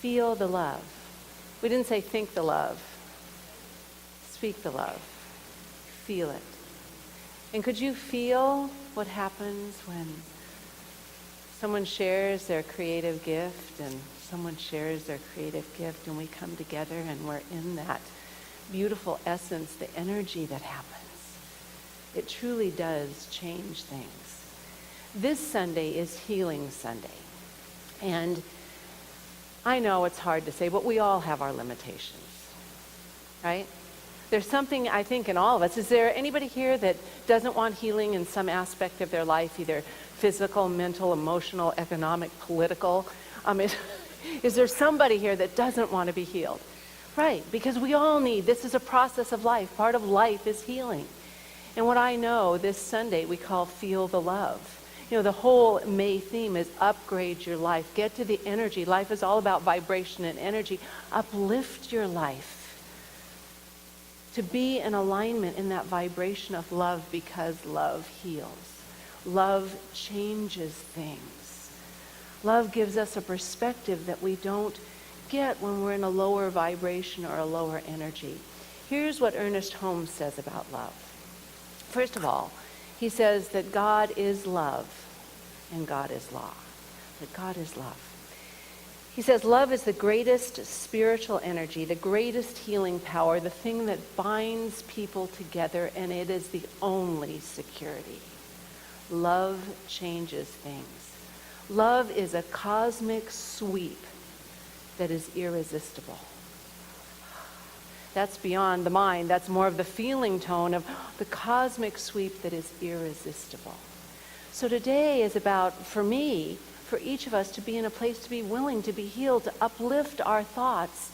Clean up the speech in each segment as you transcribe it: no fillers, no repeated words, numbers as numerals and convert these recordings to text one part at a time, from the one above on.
feel the love. We didn't say think the love. Speak the love. Feel it. And could you feel what happens when someone shares their creative gift and someone shares their creative gift and we come together and we're in that beautiful essence, the energy that happens? It truly does change things. This Sunday is Healing Sunday. And I know it's hard to say, but we all have our limitations, right? There's something, I think, in all of us. Is there anybody here that doesn't want healing in some aspect of their life, either physical, mental, emotional, economic, political? Is there somebody here that doesn't want to be healed? Right, because we all need, this is a process of life. Part of life is healing. And what I know, this Sunday we call Feel the Love. You know, the whole May theme is upgrade your life. Get to the energy. Life is all about vibration and energy. Uplift your life. To be in alignment in that vibration of love, because love heals. Love changes things. Love gives us a perspective that we don't get when we're in a lower vibration or a lower energy. Here's what Ernest Holmes says about love. First of all, he says that God is love and God is law. That God is love. He says love is the greatest spiritual energy, the greatest healing power, the thing that binds people together, and it is the only security. Love changes things. Love is a cosmic sweep that is irresistible. That's beyond the mind. That's more of the feeling tone of the cosmic sweep that is irresistible. So today is about, for me, for each of us to be in a place to be willing to be healed, to uplift our thoughts,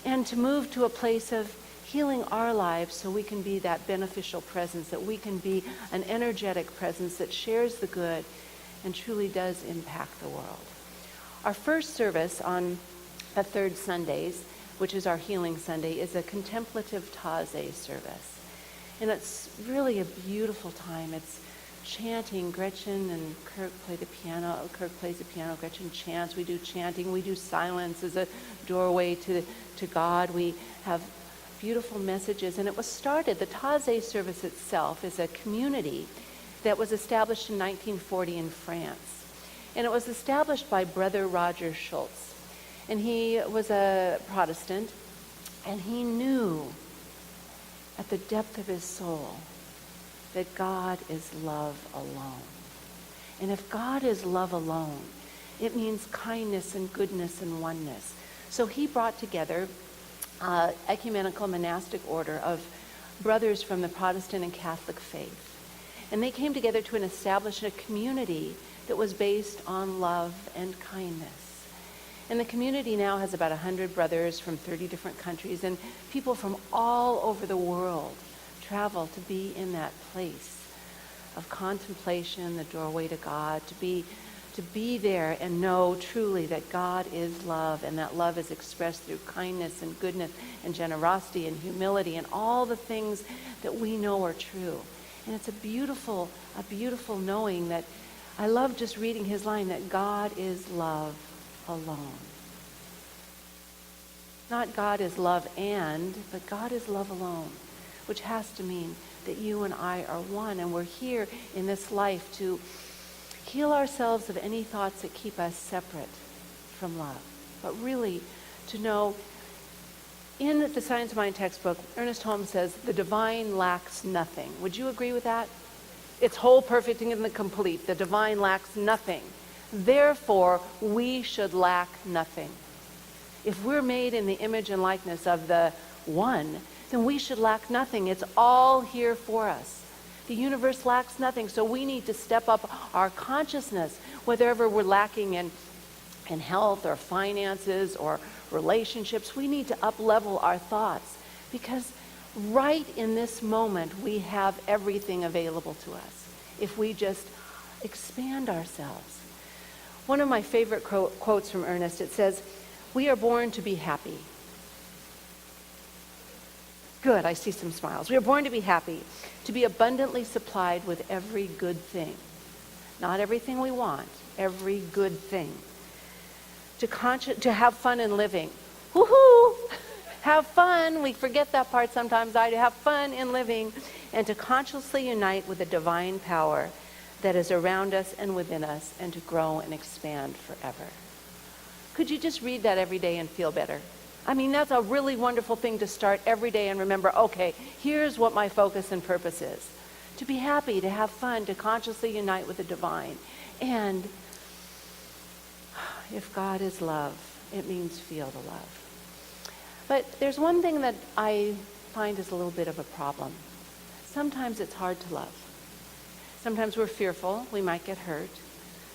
and to move to a place of healing our lives so we can be that beneficial presence, that we can be an energetic presence that shares the good and truly does impact the world. Our first service on the third Sundays, which is our Healing Sunday, is a contemplative Taizé service. And it's really a beautiful time. It's chanting. Gretchen and Kirk play the piano. Kirk plays the piano. Gretchen chants. We do chanting. We do silence as a doorway to God. We have beautiful messages. And it was started, the Taizé service itself is a community that was established in 1940 in France. And it was established by Brother Roger Schultz. And he was a Protestant, and he knew at the depth of his soul that God is love alone. And if God is love alone, it means kindness and goodness and oneness. So he brought together ecumenical monastic order of brothers from the Protestant and Catholic faith. And they came together to establish a community that was based on love and kindness. And the community now has about 100 brothers from 30 different countries, and people from all over the world travel to be in that place of contemplation, the doorway to God, to be there and know truly that God is love, and that love is expressed through kindness and goodness and generosity and humility and all the things that we know are true. And it's a beautiful knowing that I love just reading his line that God is love alone. Not God is love but God is love alone, which has to mean that you and I are one, and we're here in this life to heal ourselves of any thoughts that keep us separate from love. But really to know, in the Science of Mind textbook, Ernest Holmes says, the divine lacks nothing. Would you agree with that? It's whole, perfect, and the complete. The divine lacks nothing. Therefore, we should lack nothing. If we're made in the image and likeness of the one, then we should lack nothing. It's all here for us. The universe lacks nothing, so we need to step up our consciousness, whatever we're lacking in health or finances or relationships. We need to up-level our thoughts, because right in this moment we have everything available to us if we just expand ourselves. One of my favorite quotes from Ernest, it says, "We are born to be happy." Good, I see some smiles. We are born to be happy, to be abundantly supplied with every good thing. Not everything we want, every good thing. to have fun in living. Woohoo! Have fun. We forget that part sometimes. I have fun in living, and to consciously unite with the divine power that is around us and within us, and to grow and expand forever. Could you just read that every day and feel better? I mean, that's a really wonderful thing to start every day and remember, okay, here's what my focus and purpose is. To be happy, to have fun, to consciously unite with the divine. And if God is love, it means feel the love. But there's one thing that I find is a little bit of a problem. Sometimes it's hard to love. Sometimes we're fearful, we might get hurt.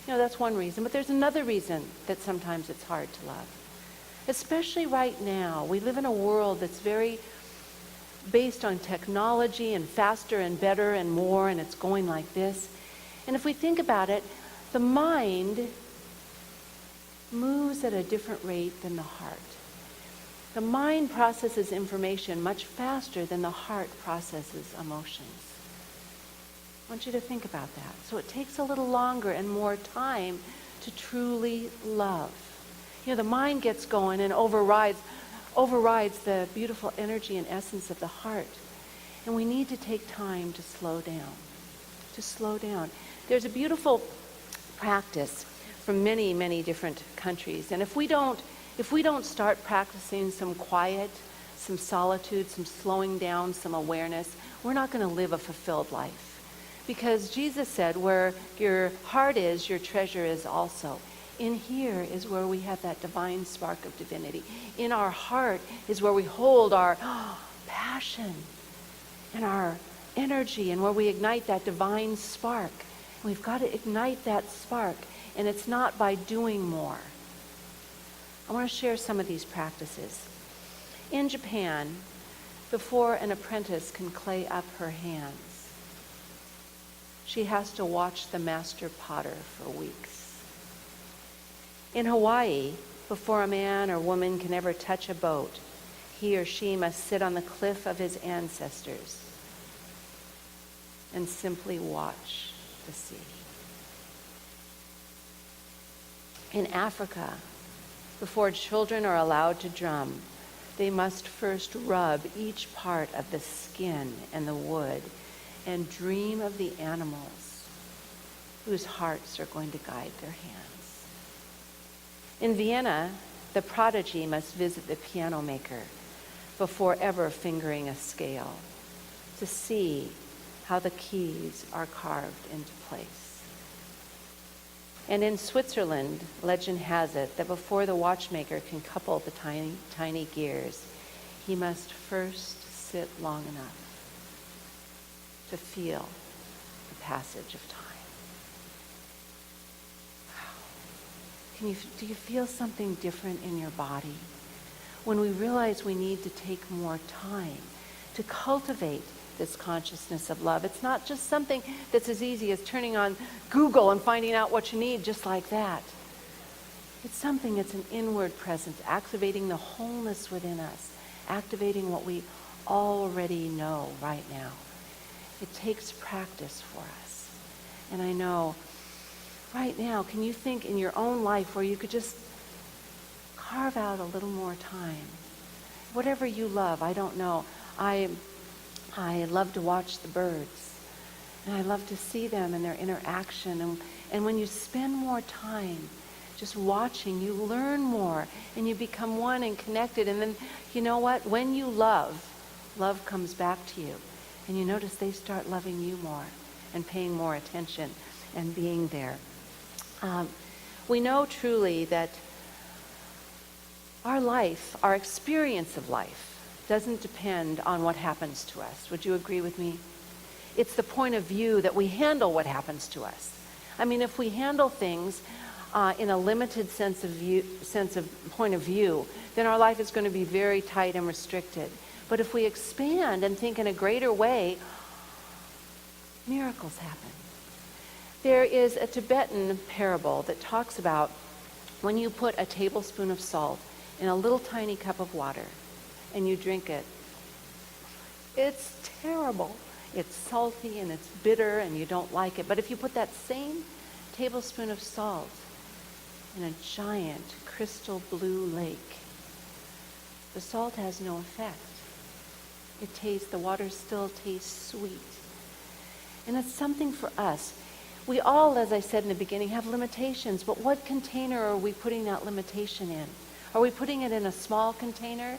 That's one reason. But there's another reason that sometimes it's hard to love. Especially right now, we live in a world that's very based on technology and faster and better and more, and it's going like this. And if we think about it, the mind moves at a different rate than the heart. The mind processes information much faster than the heart processes emotions. I want you to think about that. So it takes a little longer and more time to truly love. The mind gets going and overrides the beautiful energy and essence of the heart. And we need to take time to slow down. There's a beautiful practice from many, many different countries. And if we don't start practicing some quiet, some solitude, some slowing down, some awareness, we're not going to live a fulfilled life. Because Jesus said, where your heart is, your treasure is also. In here is where we have that divine spark of divinity. In our heart is where we hold our passion and our energy, and where we ignite that divine spark. And we've got to ignite that spark, and it's not by doing more. I want to share some of these practices. In Japan, before an apprentice can clay up her hands, she has to watch the master potter for weeks. In Hawaii, before a man or woman can ever touch a boat, he or she must sit on the cliff of his ancestors and simply watch the sea. In Africa, before children are allowed to drum, they must first rub each part of the skin and the wood and dream of the animals whose hearts are going to guide their hands. In Vienna, the prodigy must visit the piano maker before ever fingering a scale to see how the keys are carved into place. And in Switzerland, legend has it that before the watchmaker can couple the tiny, tiny gears, he must first sit long enough to feel the passage of time. Wow. Do you feel something different in your body when we realize we need to take more time to cultivate this consciousness of love? It's not just something that's as easy as turning on Google and finding out what you need just like that. It's an inward presence, activating the wholeness within us, activating what we already know right now. It takes practice for us. And I know right now, can you think in your own life where you could just carve out a little more time? Whatever you love, I don't know. I love to watch the birds, and I love to see them and their interaction. And when you spend more time just watching, you learn more, and you become one and connected. And then, you know what? When you love comes back to you. And you notice they start loving you more and paying more attention and being there. We know truly that our life, our experience of life, doesn't depend on what happens to us. Would you agree with me? It's the point of view that we handle what happens to us. I mean, if we handle things in a limited sense of point of view, then our life is going to be very tight and restricted. But if we expand and think in a greater way, miracles happen. There is a Tibetan parable that talks about when you put a tablespoon of salt in a little tiny cup of water and you drink it. It's terrible. It's salty and it's bitter and you don't like it. But if you put that same tablespoon of salt in a giant crystal blue lake. The salt has no effect. The water still tastes sweet. And it's something for us. We all, as I said in the beginning, have limitations, but what container are we putting that limitation in? Are we putting it in a small container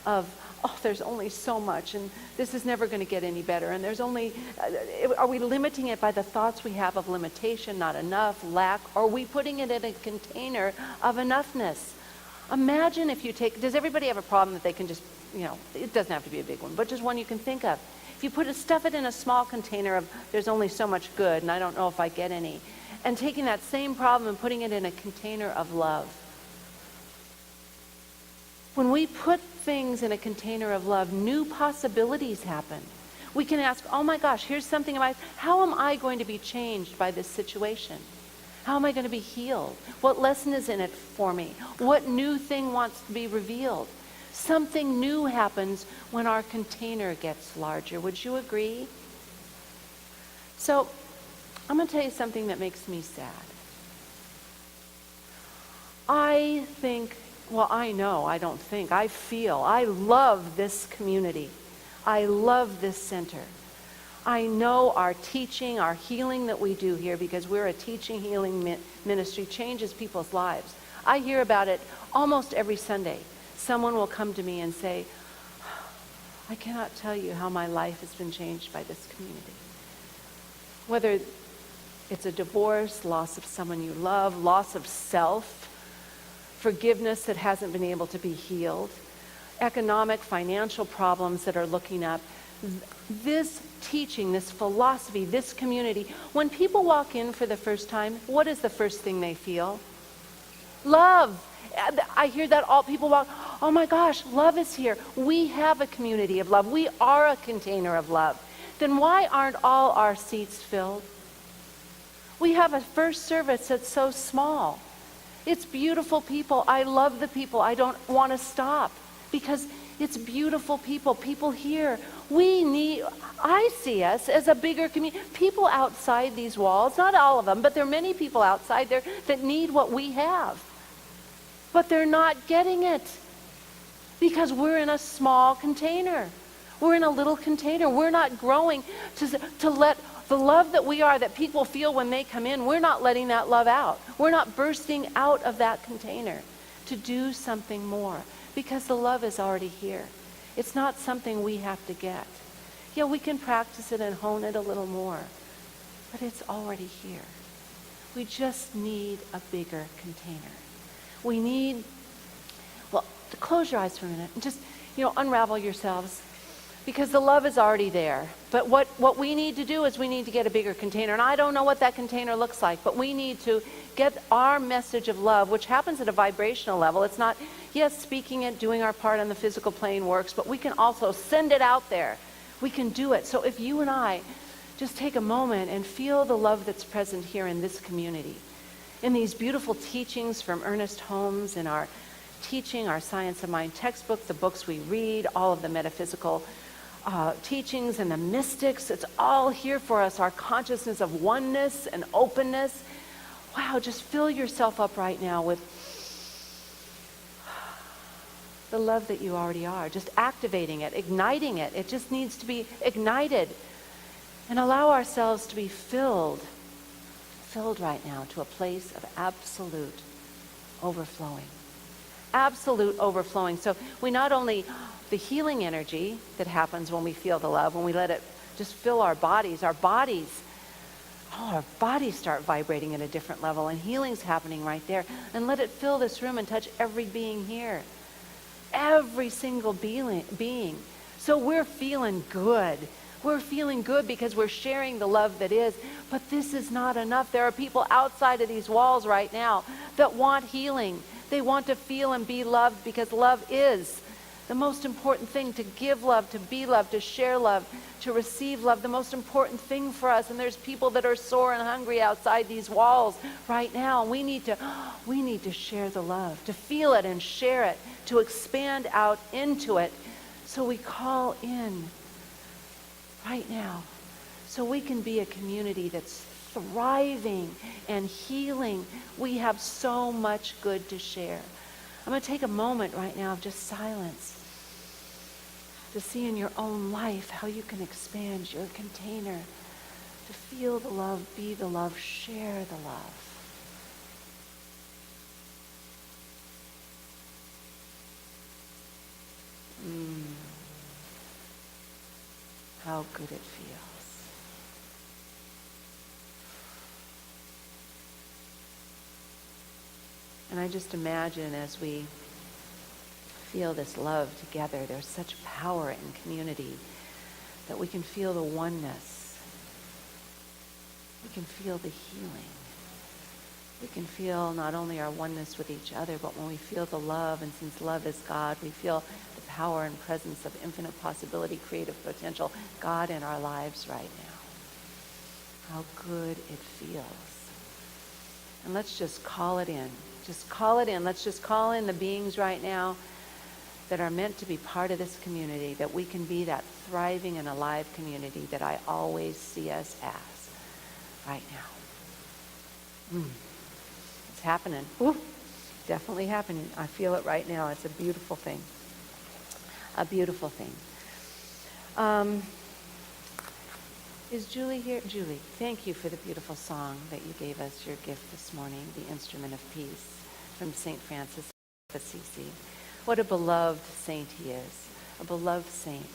of, there's only so much, and this is never going to get any better, and are we limiting it by the thoughts we have of limitation, not enough, lack, or are we putting it in a container of enoughness? Imagine if does everybody have a problem that they can just, it doesn't have to be a big one, but just one you can think of. If you stuff it in a small container of, there's only so much good, and I don't know if I get any, and taking that same problem and putting it in a container of love. When we put things in a container of love, new possibilities happen. We can ask, oh my gosh, here's something how am I going to be changed by this situation? How am I going to be healed? What lesson is in it for me? What new thing wants to be revealed? Something new happens when our container gets larger. Would you agree? So, I'm going to tell you something that makes me sad. I feel, I love this community. I love this center. I know our teaching, our healing that we do here, because we're a teaching, healing ministry, changes people's lives. I hear about it almost every Sunday. Someone will come to me and say, I cannot tell you how my life has been changed by this community. Whether it's a divorce, loss of someone you love, loss of self, forgiveness that hasn't been able to be healed, economic, financial problems that are looking up. This teaching, this philosophy, this community, when people walk in for the first time, what is the first thing they feel? Love. I hear that all people walk, oh my gosh, love is here. We have a community of love. We are a container of love. Then why aren't all our seats filled? We have a first service that's so small. It's beautiful people. I love the people. I don't want to stop because it's beautiful people. People here. I see us as a bigger community. People outside these walls, not all of them, but there are many people outside there that need what we have. But they're not getting it because we're in a small container. We're in a little container. We're not growing to let the love that we are, that people feel when they come in, we're not letting that love out. We're not bursting out of that container to do something more because the love is already here. It's not something we have to get. Yeah, we can practice it and hone it a little more, but it's already here. We just need a bigger container. We need, to close your eyes for a minute and just, unravel yourselves. Because the love is already there. But what we need to do is we need to get a bigger container. And I don't know what that container looks like, but we need to get our message of love, which happens at a vibrational level. It's not, yes, speaking it, doing our part on the physical plane works, but we can also send it out there. We can do it. So if you and I just take a moment and feel the love that's present here in this community, in these beautiful teachings from Ernest Holmes, in our teaching, our Science of Mind textbook, the books we read, all of the metaphysical teachings and the mystics, it's all here for us, our consciousness of oneness and openness. Wow, just fill yourself up right now with the love that you already are, just activating it, igniting it. It just needs to be ignited. And allow ourselves to be filled right now to a place of absolute overflowing. Absolute overflowing. So we not only the healing energy that happens when we feel the love, when we let it just fill our bodies start vibrating at a different level, and healing's happening right there. And let it fill this room and touch every being here. Every single being. So we're feeling good. We're feeling good because we're sharing the love that is. But this is not enough. There are people outside of these walls right now that want healing. They want to feel and be loved because love is the most important thing, to give love, to be loved, to share love, to receive love, the most important thing for us. And there's people that are sore and hungry outside these walls right now. And we need to share the love, to feel it and share it, to expand out into it. So we call in right now. so we can be a community that's thriving and healing. We have so much good to share. I'm going to take a moment right now of just silence to see in your own life how you can expand your container, to feel the love, be the love, share the love. How good it feels. And I just imagine as we feel this love together, there's such power in community that we can feel the oneness. We can feel the healing. We can feel not only our oneness with each other, but when we feel the love, and since love is God, we feel the power and presence of infinite possibility, creative potential, God in our lives right now. How good it feels. And let's just call it in. Just call it in. Let's just call in the beings right now that are meant to be part of this community, that we can be that thriving and alive community that I always see us as right now. It's happening. Woo. Definitely happening. I feel it right now. It's a beautiful thing. A beautiful thing. Is Julie here? Julie, thank you for the beautiful song that you gave us, your gift this morning, The Instrument of Peace from St. Francis of Assisi. What a beloved saint he is, a beloved saint.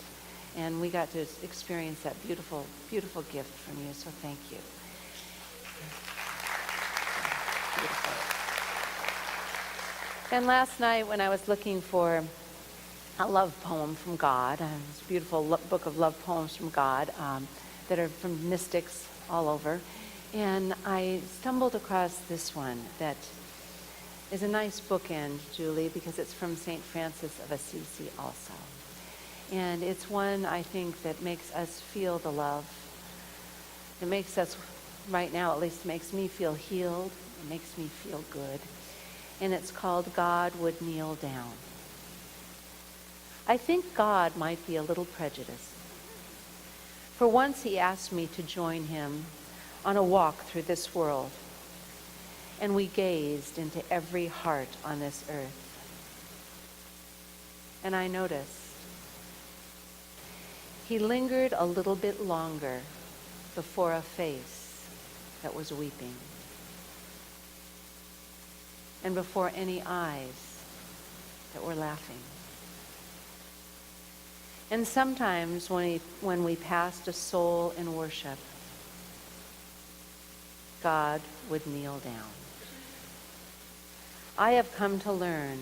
And we got to experience that beautiful, beautiful gift from you, so thank you. Beautiful. And last night when I was looking for a love poem from God, this beautiful book of love poems from God that are from mystics all over, and I stumbled across this one that is a nice bookend, Julie, because it's from St. Francis of Assisi also. And it's one, I think, that makes us feel the love. It makes us, right now at least, makes me feel healed. It makes me feel good. And it's called God Would Kneel Down. I think God might be a little prejudiced. For once he asked me to join him on a walk through this world, and we gazed into every heart on this earth. And I noticed he lingered a little bit longer before a face that was weeping, and before any eyes that were laughing. And sometimes when we passed a soul in worship, God would kneel down. I have come to learn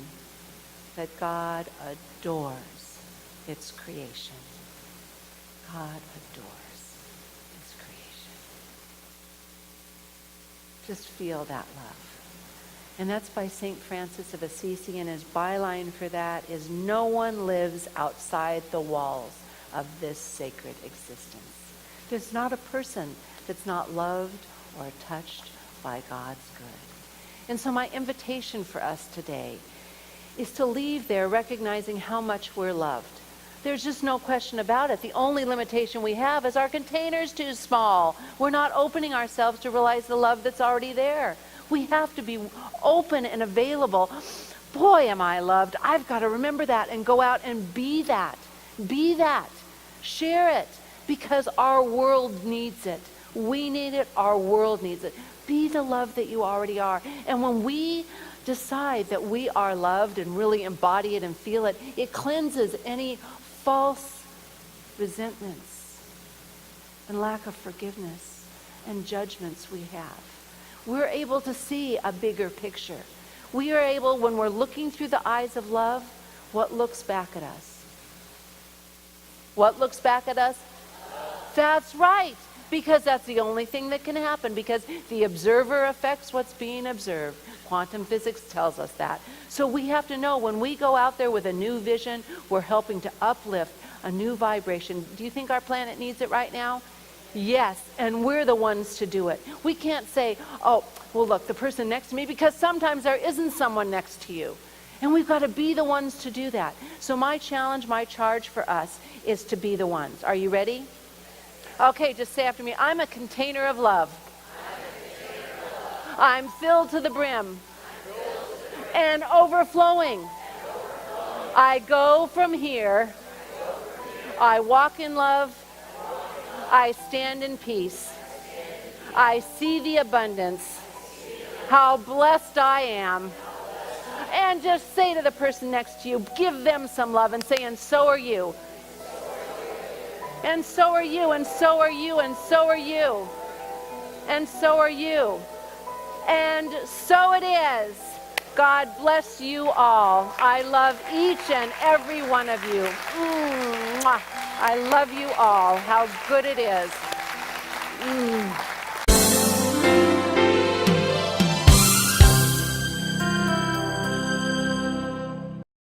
that God adores its creation. God adores its creation. Just feel that love. And that's by St. Francis of Assisi, and his byline for that is, no one lives outside the walls of this sacred existence. There's not a person that's not loved or touched by God's good. And so my invitation for us today is to leave there recognizing how much we're loved. There's just no question about it. The only limitation we have is our container's too small. We're not opening ourselves to realize the love that's already there. We have to be open and available. Boy, am I loved. I've got to remember that and go out and be that. Be that. Share it, because our world needs it. We need it. Our world needs it. Be the love that you already are. And when we decide that we are loved and really embody it and feel it, it cleanses any false resentments and lack of forgiveness and judgments we have. We're able to see a bigger picture. We are able, when we're looking through the eyes of love, what looks back at us? What looks back at us? That's right, because that's the only thing that can happen, because the observer affects what's being observed. Quantum physics tells us that. So we have to know when we go out there with a new vision, we're helping to uplift a new vibration. Do you think our planet needs it right now? Yes, and we're the ones to do it. We can't say, oh, well, look, the person next to me, because sometimes there isn't someone next to you. And we've got to be the ones to do that. So my challenge, my charge for us is to be the ones. Are you ready? Okay, just say after me, I'm a container of love. I'm filled to the brim and overflowing. I go from here. I walk in love. I stand in peace. I see the abundance. How blessed I am. And just say to the person next to you, give them some love and say, and so are you. And so are you, and so are you, and so are you. And so are you. And so it is. God bless you all. I love each and every one of you. I love you all. How good it is.